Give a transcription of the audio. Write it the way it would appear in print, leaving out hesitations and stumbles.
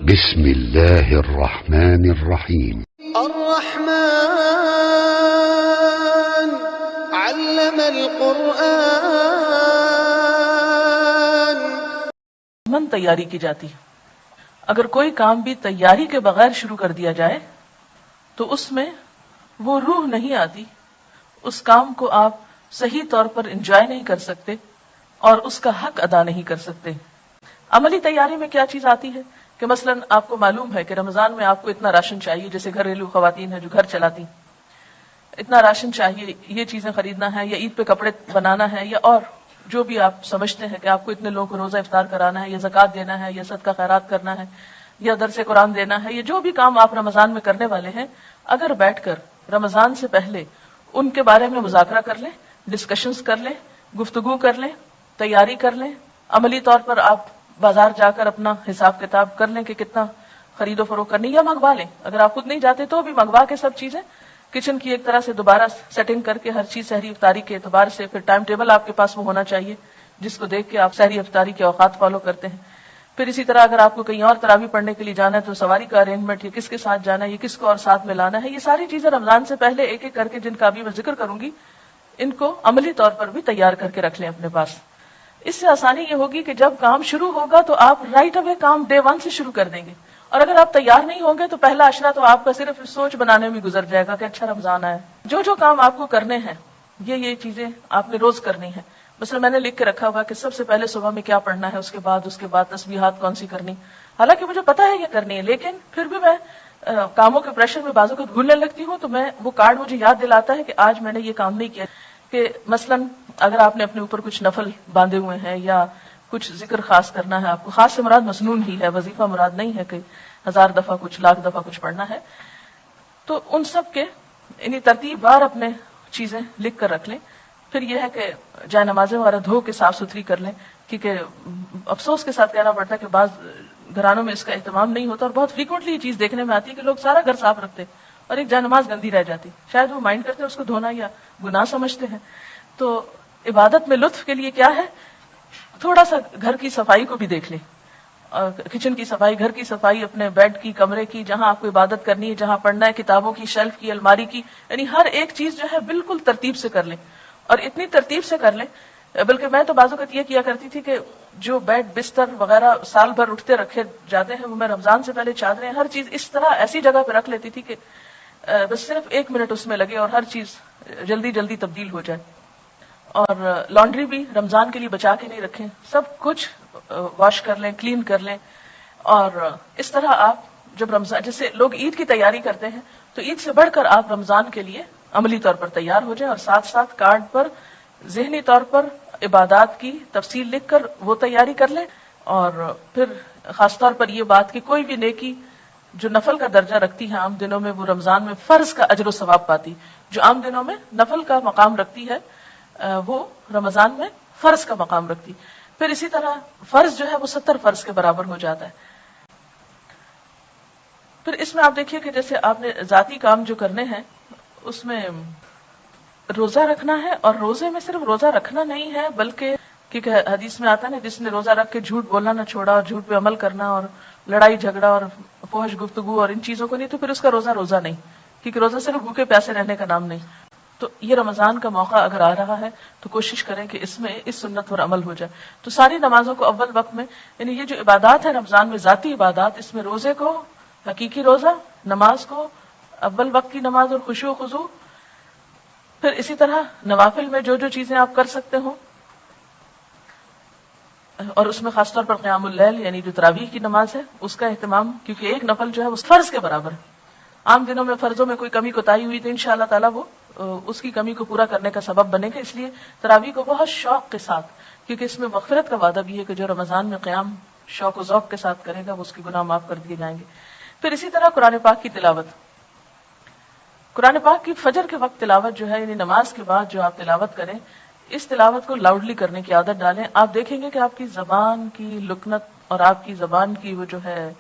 بسم اللہ الرحمن الرحیم الرحمن علم القرآن. من تیاری کی جاتی ہے. اگر کوئی کام بھی تیاری کے بغیر شروع کر دیا جائے تو اس میں وہ روح نہیں آتی، اس کام کو آپ صحیح طور پر انجوائے نہیں کر سکتے اور اس کا حق ادا نہیں کر سکتے. عملی تیاری میں کیا چیز آتی ہے کہ مثلا آپ کو معلوم ہے کہ رمضان میں آپ کو اتنا راشن چاہیے، جیسے گھریلو خواتین ہیں جو گھر چلاتی، اتنا راشن چاہیے، یہ چیزیں خریدنا ہے، یا عید پہ کپڑے بنانا ہے، یا اور جو بھی آپ سمجھتے ہیں کہ آپ کو اتنے لوگوں کو روزہ افطار کرانا ہے، یا زکوٰۃ دینا ہے، یا صدقہ خیرات کرنا ہے، یا درس قرآن دینا ہے، یا جو بھی کام آپ رمضان میں کرنے والے ہیں، اگر بیٹھ کر رمضان سے پہلے ان کے بارے میں مذاکرہ کر لیں، ڈسکشنز کر لیں، گفتگو کر لیں، تیاری کر لیں، عملی طور پر آپ بازار جا کر اپنا حساب کتاب کر لیں کہ کتنا خرید و فروخت کرنی، یا منگوا لیں، اگر آپ خود نہیں جاتے تو بھی منگوا کے سب چیزیں کچن کی ایک طرح سے دوبارہ سیٹنگ کر کے ہر چیز سحری افطاری کے اعتبار سے، پھر ٹائم ٹیبل آپ کے پاس وہ ہونا چاہیے جس کو دیکھ کے آپ سحری افطاری کے اوقات فالو کرتے ہیں. پھر اسی طرح اگر آپ کو کہیں اور تراویح پڑھنے کے لیے جانا ہے تو سواری کا ارینجمنٹ، یہ کس کے ساتھ جانا ہے، یہ کس کو اور ساتھ میں لانا ہے، یہ ساری چیزیں رمضان سے پہلے ایک ایک کر کے جن کا ابھی میں ذکر کروں گی، ان کو عملی طور پر بھی تیار کر کے رکھ لیں اپنے پاس. اس سے آسانی یہ ہوگی کہ جب کام شروع ہوگا تو آپ رائٹ اوے کام ڈے 1 سے شروع کر دیں گے، اور اگر آپ تیار نہیں ہوں گے تو پہلا عشرہ تو آپ کا صرف سوچ بنانے میں گزر جائے گا کہ اچھا رمضان آیا. جو کام آپ کو کرنے ہیں یہ چیزیں آپ نے روز کرنی ہے. مثلا میں نے لکھ کے رکھا ہوا کہ سب سے پہلے صبح میں کیا پڑھنا ہے، اس کے بعد تسبیحات کون سی کرنی. حالانکہ مجھے پتا ہے یہ کرنی ہے، لیکن پھر بھی میں کاموں کے پریشر میں بازو کو بھولنے لگتی ہوں، تو میں وہ کارڈ مجھے یاد دلاتا ہے کہ آج میں نے یہ کام نہیں کیا. کہ مثلا اگر آپ نے اپنے اوپر کچھ نفل باندھے ہوئے ہیں یا کچھ ذکر خاص کرنا ہے، آپ کو خاص سے مراد مسنون ہی ہے، وظیفہ مراد نہیں ہے کہ 1000 دفعہ کچھ لاکھ دفعہ کچھ پڑھنا ہے، تو ان سب کے یعنی ترتیب بار اپنے چیزیں لکھ کر رکھ لیں. پھر یہ ہے کہ جائے نمازیں وغیرہ دھو کے صاف ستھری کر لیں، کیونکہ افسوس کے ساتھ کہنا پڑتا ہے کہ بعض گھرانوں میں اس کا اہتمام نہیں ہوتا، اور بہت فریکوینٹلی یہ چیز دیکھنے میں آتی ہے کہ لوگ سارا گھر صاف رکھتے اور ایک جائے نماز گندی رہ جاتی، شاید وہ مائنڈ کرتے ہیں اس کو دھونا یا گناہ سمجھتے ہیں. تو عبادت میں لطف کے لیے کیا ہے، تھوڑا سا گھر کی صفائی کو بھی دیکھ لیں، کچن کی صفائی، گھر کی صفائی، اپنے بیڈ کی، کمرے کی، جہاں آپ کو عبادت کرنی ہے، جہاں پڑھنا ہے، کتابوں کی شیلف کی، الماری کی، یعنی ہر ایک چیز جو ہے بالکل ترتیب سے کر لیں. اور اتنی ترتیب سے کر لیں، بلکہ میں تو بعض اوقات یہ کیا کرتی تھی کہ جو بیڈ بستر وغیرہ سال بھر اٹھتے رکھے جاتے ہیں، وہ میں رمضان سے پہلے چادریں ہر چیز اس طرح ایسی جگہ پہ رکھ لیتی تھی کہ بس صرف 1 منٹ اس میں لگے اور ہر چیز جلدی جلدی تبدیل ہو جائے. اور لانڈری بھی رمضان کے لیے بچا کے نہیں رکھیں، سب کچھ واش کر لیں، کلین کر لیں. اور اس طرح آپ جب رمضان، جیسے لوگ عید کی تیاری کرتے ہیں، تو عید سے بڑھ کر آپ رمضان کے لیے عملی طور پر تیار ہو جائیں، اور ساتھ ساتھ کارڈ پر ذہنی طور پر عبادات کی تفصیل لکھ کر وہ تیاری کر لیں. اور پھر خاص طور پر یہ بات کہ کوئی بھی نیکی جو نفل کا درجہ رکھتی ہے عام دنوں میں، وہ رمضان میں فرض کا اجر و ثواب پاتی. جو عام دنوں میں نفل کا مقام رکھتی ہے وہ رمضان میں فرض کا مقام رکھتی. پھر اسی طرح فرض جو ہے وہ 70 فرض کے برابر ہو جاتا ہے. پھر اس میں آپ دیکھیے کہ جیسے آپ نے ذاتی کام جو کرنے ہیں، اس میں روزہ رکھنا ہے، اور روزے میں صرف روزہ رکھنا نہیں ہے، بلکہ کیونکہ حدیث میں آتا ہے نا، جس نے روزہ رکھ کے جھوٹ بولنا نہ چھوڑا اور جھوٹ پہ عمل کرنا اور لڑائی جھگڑا اور فحش گفتگو اور ان چیزوں کو نہیں، تو پھر اس کا روزہ نہیں، کیونکہ روزہ صرف بھوکے پیاسے رہنے کا نام نہیں. تو یہ رمضان کا موقع اگر آ رہا ہے تو کوشش کریں کہ اس میں اس سنت پر عمل ہو جائے. تو ساری نمازوں کو اول وقت میں، یعنی یہ جو عبادات ہے رمضان میں ذاتی عبادات، اس میں روزے کو، حقیقی روزہ، نماز کو، اول وقت کی نماز اور خشوع و خضوع، پھر اسی طرح نوافل میں جو چیزیں آپ کر سکتے ہوں، اور اس میں خاص طور پر قیام اللیل یعنی جو تراویح کی نماز ہے اس کا اہتمام، کیونکہ ایک نفل جو ہے وہ فرض کے برابر ہے. عام دنوں میں فرضوں میں کوئی کمی کوتاہی ہوئی تو انشاءاللہ تعالیٰ وہ اس کی کمی کو پورا کرنے کا سبب بنے گا. اس لیے تراویح کو بہت شوق کے ساتھ، کیونکہ اس میں مغفرت کا وعدہ بھی ہے کہ جو رمضان میں قیام شوق و ذوق کے ساتھ کرے گا وہ اس کے گناہ معاف کر دیے جائیں گے. پھر اسی طرح قرآن پاک کی تلاوت، قرآن پاک کی فجر کے وقت تلاوت جو ہے، یعنی نماز کے بعد جو آپ تلاوت کریں، اس تلاوت کو لاؤڈلی کرنے کی عادت ڈالیں. آپ دیکھیں گے کہ آپ کی زبان کی لکنت اور آپ کی زبان کی وہ جو ہے